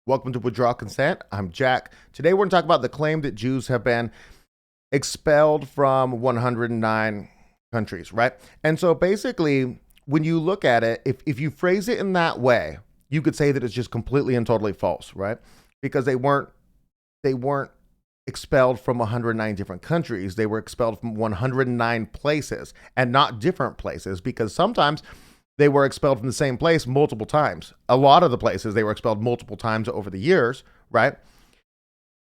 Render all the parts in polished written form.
Welcome to Withdraw Consent. I'm Jack. Today we're going to talk about the claim that Jews have been expelled from 109 countries, right? And so basically, when you look at it, if you phrase it in that way, you could say that it's just completely and totally false, right? Because they weren't expelled from 109 different countries. They were expelled from 109 places, and not different places, because sometimes they were expelled from the same place multiple times. A lot of the places they were expelled multiple times over the years, right?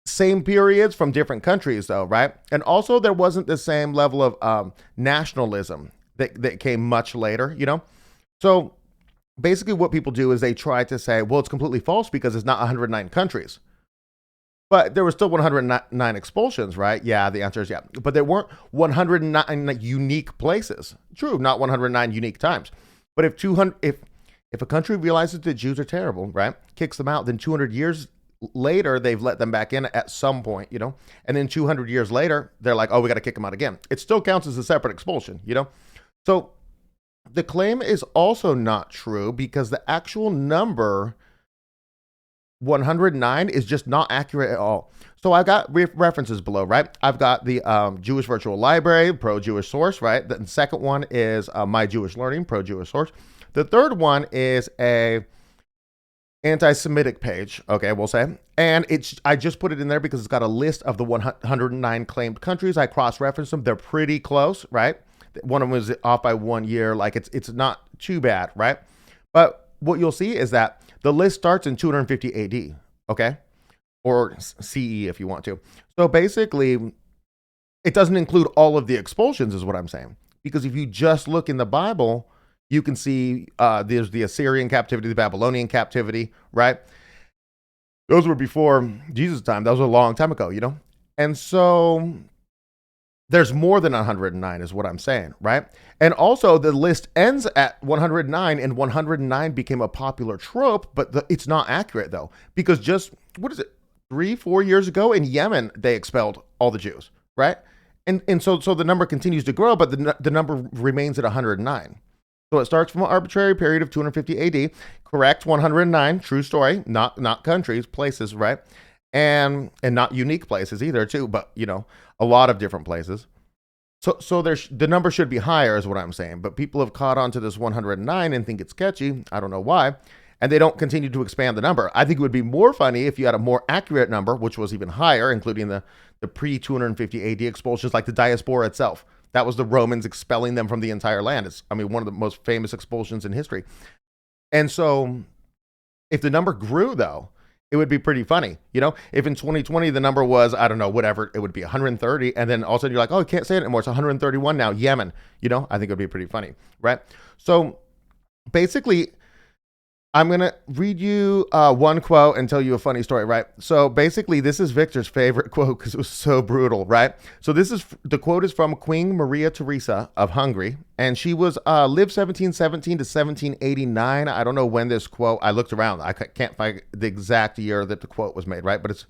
Same periods from different countries, though, right? And also, there wasn't the same level of nationalism that came much later, So basically, what people do is they try to say, well, it's completely false because it's not 109 countries. But there were still 109 expulsions, right? Yeah, the answer is yeah. But there weren't 109 unique places. True, not 109 unique times. But if a country realizes that Jews are terrible, right, kicks them out, then 200 years later they've let them back in at some point, and then 200 years later they're like, oh, we got to kick them out again. It still counts as a separate expulsion, So the claim is also not true because the actual number 109 is just not accurate at all. So I got references below, right? I've got the Jewish Virtual Library, pro-Jewish source, right? The second one is My Jewish Learning, pro-Jewish source. The third one is a anti-Semitic page, okay, we'll say. And I just put it in there because it's got a list of the 109 claimed countries. I cross-referenced them. They're pretty close, right? One of them was off by 1 year. Like, it's not too bad, right? But what you'll see is that the list starts in 250 AD, okay? Or CE if you want to. So basically, it doesn't include all of the expulsions is what I'm saying. Because if you just look in the Bible, you can see there's the Assyrian captivity, the Babylonian captivity, right? Those were before Jesus' time. That was a long time ago, And so there's more than 109 is what I'm saying, right? And also the list ends at 109, and 109 became a popular trope, but it's not accurate though, because just, 3-4 years ago in Yemen, they expelled all the Jews, right? And so the number continues to grow, but the number remains at 109. So it starts from an arbitrary period of 250 AD, correct, 109, true story, not countries, places, right? And not unique places either too, but a lot of different places. So the number should be higher is what I'm saying, but people have caught on to this 109 and think it's catchy. I don't know why. And they don't continue to expand the number. I think it would be more funny if you had a more accurate number, which was even higher, including the pre-250 AD expulsions, like the diaspora itself. That was the Romans expelling them from the entire land. It's, one of the most famous expulsions in history. And so if the number grew, though, it would be pretty funny. If in 2020 the number was, I don't know, whatever, it would be 130. And then all of a sudden you're like, oh, I can't say it anymore. It's 131 now, Yemen. I think it would be pretty funny, right? So basically, I'm going to read you one quote and tell you a funny story, right? So basically, this is Victor's favorite quote because it was so brutal, right? So the quote is from Queen Maria Theresa of Hungary, and she was lived 1717 to 1789. I don't know when this quote, I looked around. I can't find the exact year that the quote was made, right? But it's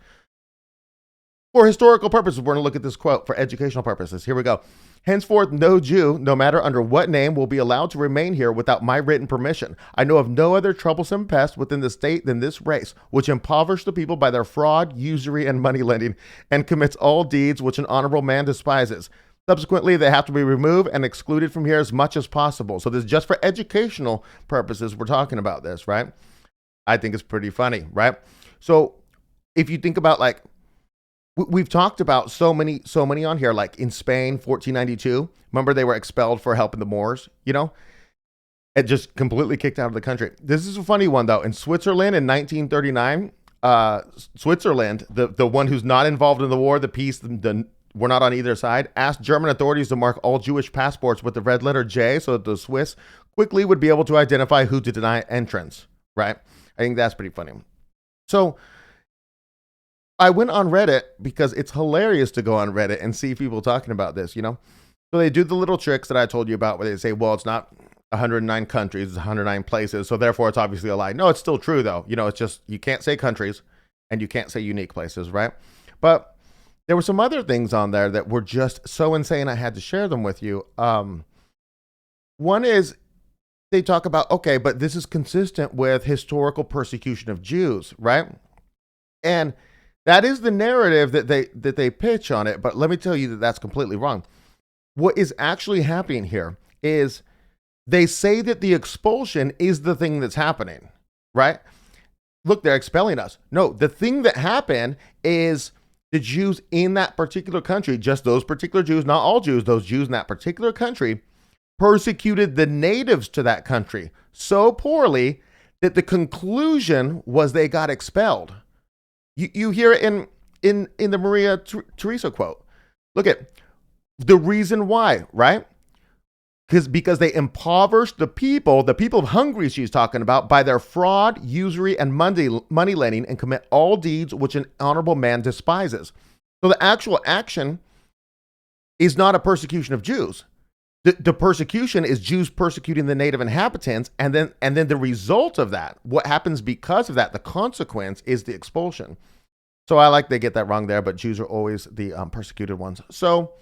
for historical purposes. We're going to look at this quote for educational purposes. Here we go. Henceforth, no Jew, no matter under what name, will be allowed to remain here without my written permission. I know of no other troublesome pest within the state than this race, which impoverish the people by their fraud, usury, and money lending, and commits all deeds which an honorable man despises. Subsequently, they have to be removed and excluded from here as much as possible. So this is just for educational purposes. We're talking about this, right? I think it's pretty funny, right? So if you think about, like, we've talked about so many on here, like in Spain, 1492. Remember, they were expelled for helping the Moors, It just completely kicked out of the country. This is a funny one, though. In Switzerland in 1939, Switzerland, the one who's not involved in the war, the peace, we're not on either side, asked German authorities to mark all Jewish passports with the red letter J so that the Swiss quickly would be able to identify who to deny entrance, right? I think that's pretty funny. So I went on Reddit because it's hilarious to go on Reddit and see people talking about this, So they do the little tricks that I told you about where they say, well, it's not 109 countries, it's 109 places, so therefore it's obviously a lie. No, it's still true, though. It's just you can't say countries and you can't say unique places, right? But there were some other things on there that were just so insane I had to share them with you. One is they talk about, okay, but this is consistent with historical persecution of Jews, right? And that is the narrative that they pitch on it. But let me tell you that that's completely wrong. What is actually happening here is they say that the expulsion is the thing that's happening, right? Look, they're expelling us. No, the thing that happened is the Jews in that particular country, just those particular Jews, not all Jews, those Jews in that particular country, persecuted the natives to that country so poorly that the conclusion was they got expelled. You hear it in the Maria Theresa quote. Look at the reason why, right? Because they impoverished the people of Hungary she's talking about, by their fraud, usury, and money lending, and commit all deeds which an honorable man despises. So the actual action is not a persecution of Jews. The persecution is Jews persecuting the native inhabitants, and then the result of that, what happens because of that, the consequence is the expulsion. So I like they get that wrong there, but Jews are always the persecuted ones. So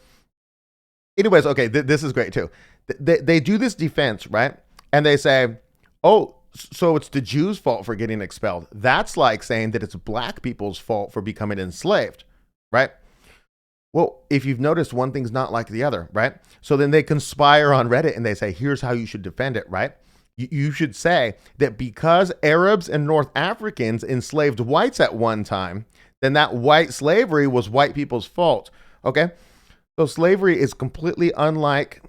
anyways, okay, this is great too. They do this defense, right? And they say, oh, so it's the Jews' fault for getting expelled. That's like saying that it's black people's fault for becoming enslaved, right? Well, if you've noticed, one thing's not like the other, right? So then they conspire on Reddit and they say, here's how you should defend it, right? You should say that because Arabs and North Africans enslaved whites at one time, then that white slavery was white people's fault, okay? So slavery is completely unlike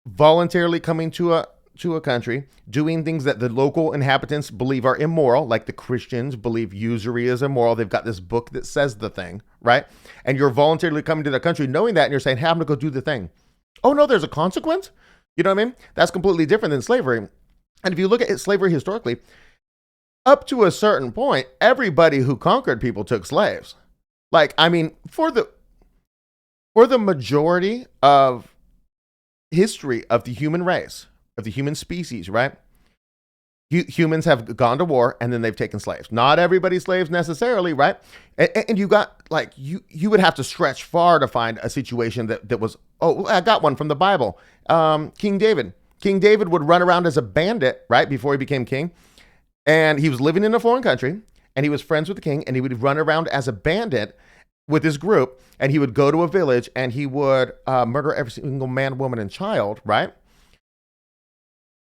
voluntarily coming to a country, doing things that the local inhabitants believe are immoral, like the Christians believe usury is immoral. They've got this book that says the thing, right? And you're voluntarily coming to the country knowing that, and you're saying, hey, I'm going to go do the thing. Oh, no, there's a consequence? You know what I mean? That's completely different than slavery. And if you look at slavery historically, up to a certain point, everybody who conquered people took slaves. Like, I mean, for the majority of history of the human race, of the human species, right? Humans have gone to war and then they've taken slaves. Not everybody slaves necessarily, right? And you got, like, you would have to stretch far to find a situation that was, oh, I got one from the Bible. King David. King David would run around as a bandit, right, before he became king. And he was living in a foreign country, and he was friends with the king, and he would run around as a bandit with his group, and he would go to a village, and he would murder every single man, woman, and child, right?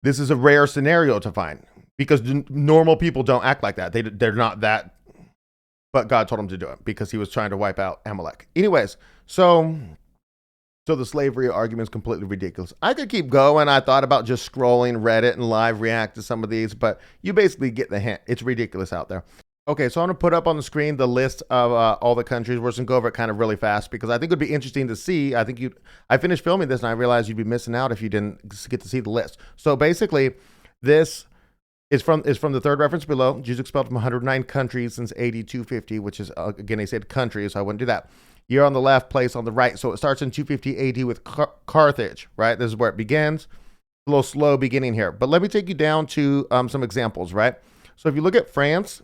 This is a rare scenario to find, because normal people don't act like that. They're not that, but God told him to do it, because he was trying to wipe out Amalek. Anyways, so the slavery argument is completely ridiculous. I could keep going. I thought about just scrolling Reddit and live react to some of these, but you basically get the hint. It's ridiculous out there. Okay, so I'm going to put up on the screen the list of all the countries. We're just going to go over it kind of really fast because I think it would be interesting to see. I finished filming this and I realized you'd be missing out if you didn't get to see the list. So basically, this is from the third reference below. Jews expelled from 109 countries since AD 250, which is, again, they said countries, so I wouldn't do that. Year on the left, place on the right. So it starts in 250 AD with Carthage, right? This is where it begins. A little slow beginning here. But let me take you down to some examples, right? So if you look at France,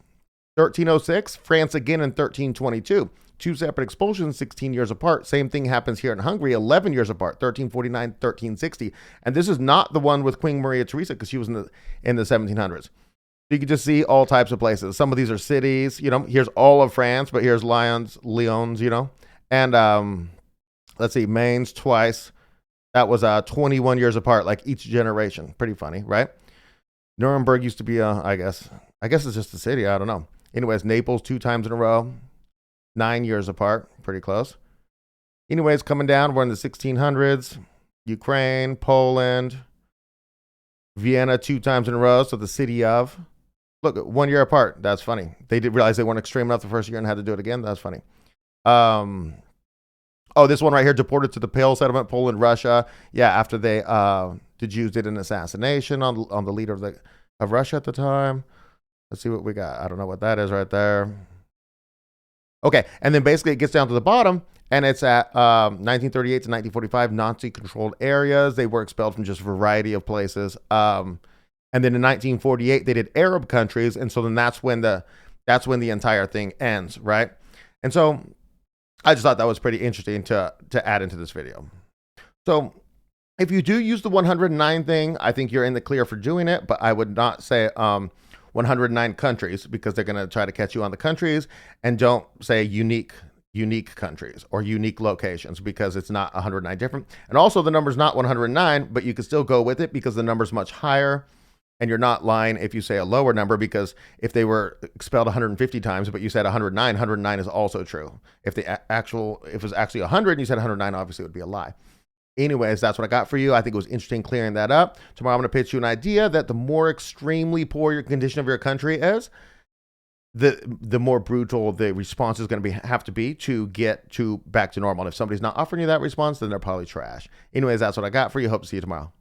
1306, France again in 1322. Two separate expulsions, 16 years apart. Same thing happens here in Hungary, 11 years apart, 1349, 1360. And this is not the one with Queen Maria Theresa because she was in the 1700s. You can just see all types of places. Some of these are cities, you know, here's all of France, but here's Lyons, you know. And let's see, Mainz twice. That was 21 years apart, like each generation. Pretty funny, right? Nuremberg used to be, I guess it's just a city. I don't know. Anyways, Naples 2 times in a row, 9 years apart. Pretty close. Anyways, coming down, we're in the 1600s. Ukraine, Poland, Vienna 2 times in a row. So the city of, look, 1 year apart. That's funny. They did realize they weren't extreme enough the first year and had to do it again. That's funny. Oh, this one right here, deported to the Pale Settlement, Poland, Russia. Yeah, after the Jews did an assassination on the leader of Russia at the time. Let's see what we got. I don't know what that is right there. Okay, and then basically it gets down to the bottom, and it's at 1938 to 1945, Nazi-controlled areas. They were expelled from just a variety of places. And then in 1948, they did Arab countries, and so then that's when the entire thing ends, right? And so I just thought that was pretty interesting to add into this video. So if you do use the 109 thing, I think you're in the clear for doing it, but I would not say 109 countries, because they're going to try to catch you on the countries, and don't say unique countries or unique locations, because it's not 109 different. And also the number's not 109, but you can still go with it because the number's much higher. And you're not lying if you say a lower number, because if they were expelled 150 times, but you said 109, 109 is also true. If it was actually 100 and you said 109, obviously it would be a lie. Anyways, that's what I got for you. I think it was interesting clearing that up. Tomorrow I'm going to pitch you an idea that the more extremely poor your condition of your country is, the more brutal the response is going to have to be to get to back to normal. And if somebody's not offering you that response, then they're probably trash. Anyways, that's what I got for you. Hope to see you tomorrow.